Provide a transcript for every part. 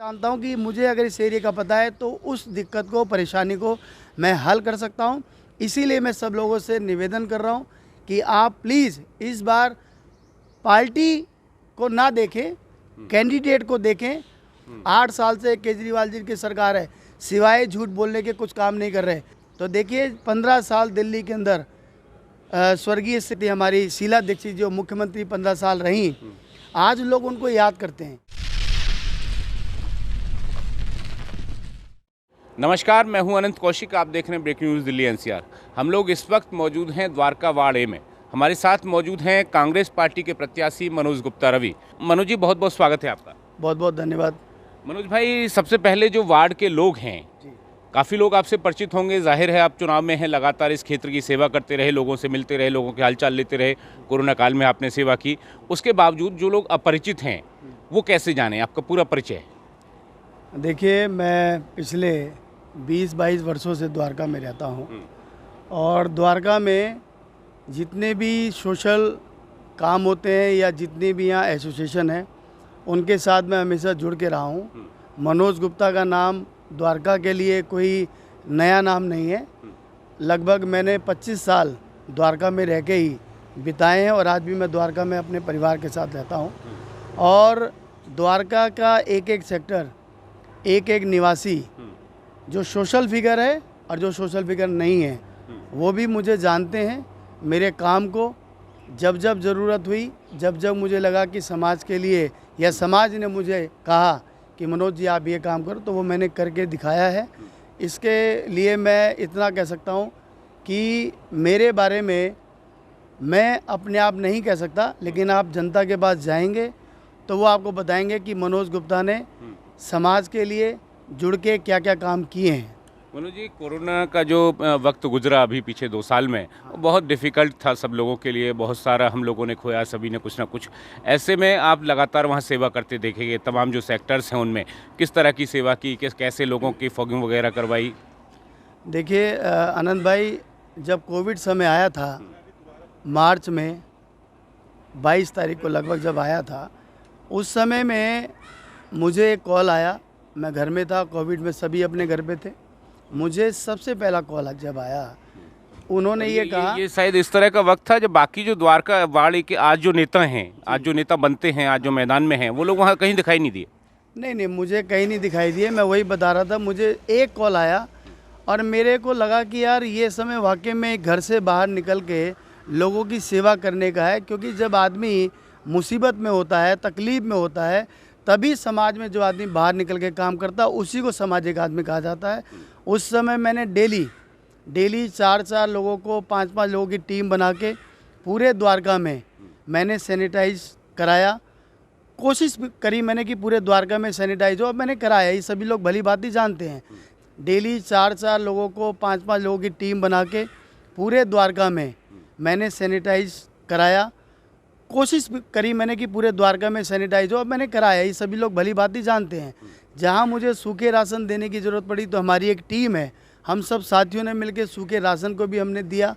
जानता हूँ कि मुझे अगर इस एरिया का पता है तो उस दिक्कत को, परेशानी को मैं हल कर सकता हूँ। इसीलिए मैं सब लोगों से निवेदन कर रहा हूँ कि आप प्लीज़ इस बार पार्टी को ना देखें, कैंडिडेट को देखें। 8 साल से केजरीवाल जी की सरकार है, सिवाय झूठ बोलने के कुछ काम नहीं कर रहे। तो देखिए 15 साल दिल्ली के अंदर स्वर्गीय स्थिति हमारी शीला दीक्षित जो मुख्यमंत्री 15 साल रहीं, आज लोग उनको याद करते हैं। नमस्कार, मैं हूं अनंत कौशिक। आप देख रहे हैं ब्रेकिंग न्यूज़ दिल्ली एनसीआर। हम लोग इस वक्त मौजूद हैं द्वारका वार्ड ए में। हमारे साथ मौजूद हैं कांग्रेस पार्टी के प्रत्याशी मनोज गुप्ता रवि। मनोज जी, बहुत बहुत स्वागत है आपका। बहुत बहुत धन्यवाद। मनोज भाई, सबसे पहले जो वार्ड के लोग हैं, काफ़ी लोग आपसे परिचित होंगे। जाहिर है आप चुनाव में हैं, लगातार इस क्षेत्र की सेवा करते रहे, लोगों से मिलते रहे, लोगों के हालचाल लेते रहे। कोरोना काल में आपने सेवा की। उसके बावजूद जो लोग अपरिचित हैं वो कैसे जाने? आपका पूरा परिचय। देखिए, मैं पिछले 20-22 वर्षों से द्वारका में रहता हूँ और द्वारका में जितने भी सोशल काम होते हैं या जितने भी यहाँ एसोसिएशन हैं, उनके साथ मैं हमेशा जुड़ के रहा हूँ। मनोज गुप्ता का नाम द्वारका के लिए कोई नया नाम नहीं है। लगभग मैंने 25 साल द्वारका में रह के ही बिताए हैं और आज भी मैं द्वारका में अपने परिवार के साथ रहता हूँ। और द्वारका का एक एक सेक्टर, एक एक निवासी जो सोशल फिगर है और जो सोशल फिगर नहीं है, वो भी मुझे जानते हैं। मेरे काम को जब जब ज़रूरत हुई, जब जब मुझे लगा कि समाज के लिए या समाज ने मुझे कहा कि मनोज जी आप ये काम करो, तो वो मैंने करके दिखाया है। इसके लिए मैं इतना कह सकता हूँ कि मेरे बारे में मैं अपने आप नहीं कह सकता, लेकिन आप जनता के पास जाएंगे तो वो आपको बताएंगे कि मनोज गुप्ता ने समाज के लिए जुड़ के क्या क्या काम किए हैं। मनोज जी, कोरोना का जो वक्त गुजरा अभी पीछे 2 साल में, वो बहुत डिफ़िकल्ट था सब लोगों के लिए। बहुत सारा हम लोगों ने खोया, सभी ने कुछ ना कुछ। ऐसे में आप लगातार वहाँ सेवा करते देखेंगे। तमाम जो सेक्टर्स हैं उनमें किस तरह की सेवा की, कैसे लोगों की फॉगिंग वगैरह करवाई? देखिए आनंद भाई, जब कोविड समय आया था मार्च में 22 तारीख को लगभग जब आया था, उस समय में मुझे एक कॉल आया। मैं घर में था, कोविड में सभी अपने घर पे थे। मुझे सबसे पहला कॉल जब आया, उन्होंने ये कहा, ये शायद इस तरह का वक्त था जब बाकी जो द्वारका वार्ड के आज जो नेता हैं, आज जो नेता बनते हैं, आज जो मैदान में हैं, वो लोग वहाँ कहीं दिखाई नहीं दिए। नहीं, मुझे कहीं नहीं दिखाई दिए। मैं वही बता रहा था, मुझे एक कॉल आया और मेरे को लगा कि यार ये समय वाकई में घर से बाहर निकल के लोगों की सेवा करने का है। क्योंकि जब आदमी मुसीबत में होता है, तकलीफ़ में होता है, तभी समाज में जो आदमी बाहर निकल के काम करता है उसी को सामाजिक आदमी कहा जाता है। उस समय मैंने डेली 4 लोगों को, 5 लोगों की टीम बना के पूरे द्वारका में मैंने सैनिटाइज कराया। कोशिश करी मैंने कि पूरे द्वारका में सैनिटाइज हो, और मैंने कराया। ये सभी लोग भली भांति जानते हैं। डेली 4 लोगों को, 5 लोगों की टीम बना के पूरे द्वारका में मैंने सैनिटाइज कराया। कोशिश करी मैंने कि पूरे द्वारका में सैनिटाइज हो, और मैंने कराया। ये सभी लोग भली भांति जानते हैं। जहाँ मुझे सूखे राशन देने की ज़रूरत पड़ी तो हमारी एक टीम है, हम सब साथियों ने मिलकर सूखे राशन को भी हमने दिया।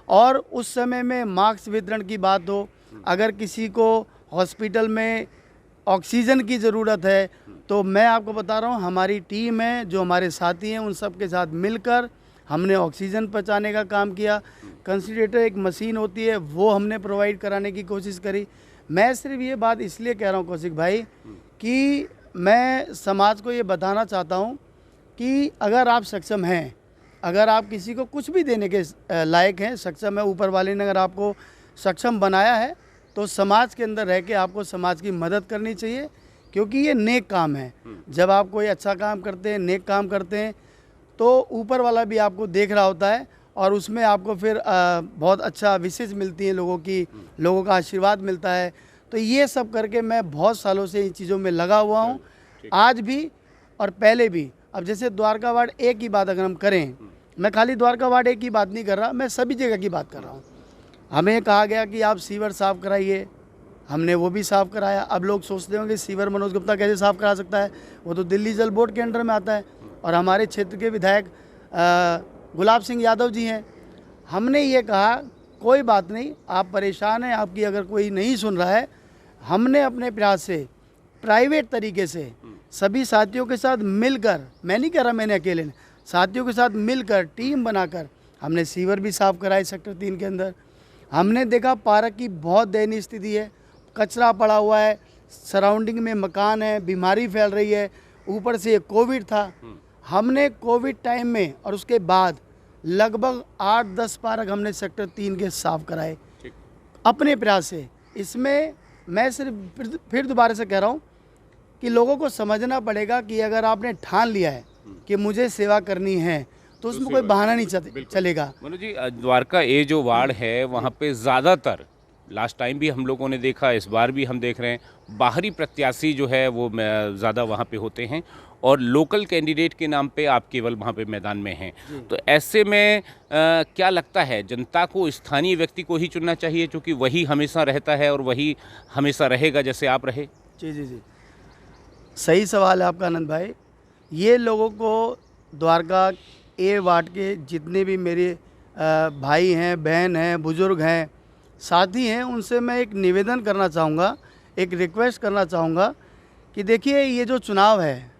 और उस समय में मास्क वितरण की बात हो, अगर किसी को हॉस्पिटल में ऑक्सीजन की ज़रूरत है, तो मैं आपको बता रहा हूँ, हमारी टीम है, जो हमारे साथी हैं, उन सब के साथ मिलकर हमने ऑक्सीजन पहुँचाने का काम किया। कंसंट्रेटर एक मशीन होती है, वो हमने प्रोवाइड कराने की कोशिश करी। मैं सिर्फ ये बात इसलिए कह रहा हूँ कौशिक भाई कि मैं समाज को ये बताना चाहता हूँ कि अगर आप सक्षम हैं, अगर आप किसी को कुछ भी देने के लायक हैं, सक्षम है, ऊपर वाले ने अगर आपको सक्षम बनाया है, तो समाज के अंदर रह के आपको समाज की मदद करनी चाहिए। क्योंकि ये नेक काम है। जब आप कोई अच्छा काम करते हैं, नेक काम करते हैं, तो ऊपर वाला भी आपको देख रहा होता है और उसमें आपको फिर बहुत अच्छा विशेष मिलती है, लोगों का आशीर्वाद मिलता है। तो ये सब करके मैं बहुत सालों से इन चीज़ों में लगा हुआ हूँ, आज भी और पहले भी। अब जैसे द्वारका वार्ड एक की बात अगर हम करें, मैं खाली द्वारका वार्ड एक की बात नहीं कर रहा, मैं सभी जगह की बात कर रहा हूँ। हमें कहा गया कि आप सीवर साफ़ कराइए, हमने वो भी साफ़ कराया। अब लोग सोचते होंगे सीवर मनोज गुप्ता कैसे साफ़ करा सकता है, वो तो दिल्ली जल बोर्ड के अंडर में आता है। और हमारे क्षेत्र के विधायक गुलाब सिंह यादव जी हैं। हमने ये कहा कोई बात नहीं, आप परेशान हैं, आपकी अगर कोई नहीं सुन रहा है, हमने अपने प्रयास से प्राइवेट तरीके से सभी साथियों के साथ मिलकर, मैं नहीं कह रहा मैंने अकेले ने, साथियों के साथ मिलकर टीम बनाकर हमने सीवर भी साफ कराए सेक्टर 3 के अंदर। हमने देखा पार्क की बहुत दयनीय स्थिति है, कचरा पड़ा हुआ है, सराउंडिंग में मकान है, बीमारी फैल रही है, ऊपर से ये कोविड था। हमने कोविड टाइम में और उसके बाद लगभग 8-10 पार्क हमने सेक्टर 3 के साफ कराए अपने प्रयास से। इसमें मैं सिर्फ फिर दोबारा से कह रहा हूँ कि लोगों को समझना पड़ेगा कि अगर आपने ठान लिया है कि मुझे सेवा करनी है तो उसमें कोई बहाना नहीं चलेगा। मनोज जी, द्वारका ए जो वार्ड है वहाँ पे ज़्यादातर लास्ट टाइम भी हम लोगों ने देखा, इस बार भी हम देख रहे हैं, बाहरी प्रत्याशी जो है वो ज़्यादा वहाँ पे होते हैं और लोकल कैंडिडेट के नाम पे आप केवल वहाँ पे मैदान में हैं। तो ऐसे में क्या लगता है, जनता को स्थानीय व्यक्ति को ही चुनना चाहिए क्योंकि वही हमेशा रहता है और वही हमेशा रहेगा जैसे आप रहे? जी, सही सवाल है आपका आनंद भाई। ये लोगों को द्वारका ए वार्ड के जितने भी मेरे भाई हैं, बहन हैं, बुज़ुर्ग हैं, साथी हैं, उनसे मैं एक निवेदन करना चाहूँगा, एक रिक्वेस्ट करना चाहूँगा कि देखिए ये जो चुनाव है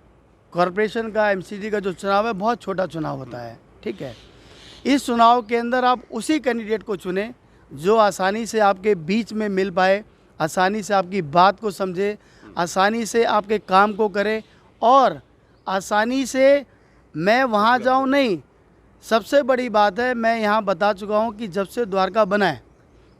कॉरपोरेशन का, एमसीडी का जो चुनाव है, बहुत छोटा चुनाव होता है, ठीक है। इस चुनाव के अंदर आप उसी कैंडिडेट को चुनें जो आसानी से आपके बीच में मिल पाए, आसानी से आपकी बात को समझे, आसानी से आपके काम को करे और आसानी से मैं वहाँ जाऊँ नहीं। सबसे बड़ी बात है, मैं यहाँ बता चुका हूँ कि जब से द्वारका बना है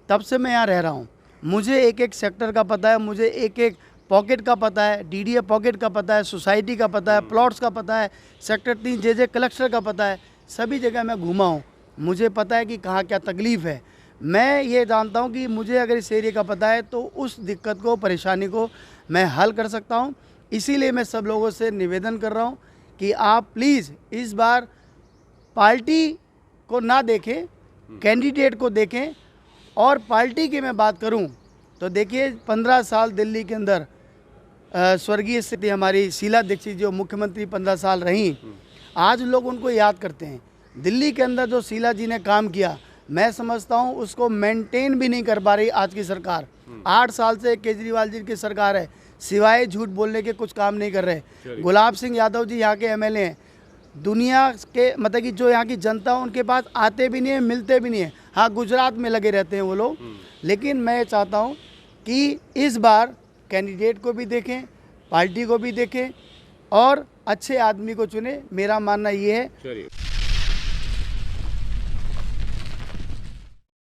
तब से मैं यहाँ रह रहा हूँ। मुझे एक एक सेक्टर का पता है, मुझे एक एक पॉकेट का पता है, डीडीए पॉकेट का पता है, सोसाइटी का पता है, प्लॉट्स का पता है, सेक्टर 3 जे कलेक्टर का पता है। सभी जगह मैं घूमा हूँ, मुझे पता है कि कहाँ क्या तकलीफ़ है। मैं ये जानता हूँ कि मुझे अगर इस एरिया का पता है तो उस दिक्कत को, परेशानी को मैं हल कर सकता हूँ। इसीलिए मैं सब लोगों से निवेदन कर रहा हूँ कि आप प्लीज़ इस बार पार्टी को ना देखें, कैंडिडेट को देखें। और पार्टी की मैं बात करूं तो देखिए 15 साल दिल्ली के अंदर स्वर्गीय स्थिति हमारी शीला दीक्षित जो मुख्यमंत्री 15 साल रहीं, आज लोग उनको याद करते हैं। दिल्ली के अंदर जो शीला जी ने काम किया, मैं समझता हूं उसको मेंटेन भी नहीं कर पा रही आज की सरकार। 8 साल से केजरीवाल जी की सरकार है, सिवाय झूठ बोलने के कुछ काम नहीं कर रहे। गुलाब सिंह यादव जी यहाँ के एमएलए हैं, दुनिया के मतलब कि जो यहाँ की जनता उनके पास आते भी नहीं है, मिलते भी नहीं है। हाँ, गुजरात में लगे रहते हैं वो लोग। लेकिन मैं चाहता हूँ कि इस बार कैंडिडेट को भी देखें, पार्टी को भी देखें और अच्छे आदमी को चुने। मेरा मानना ये है।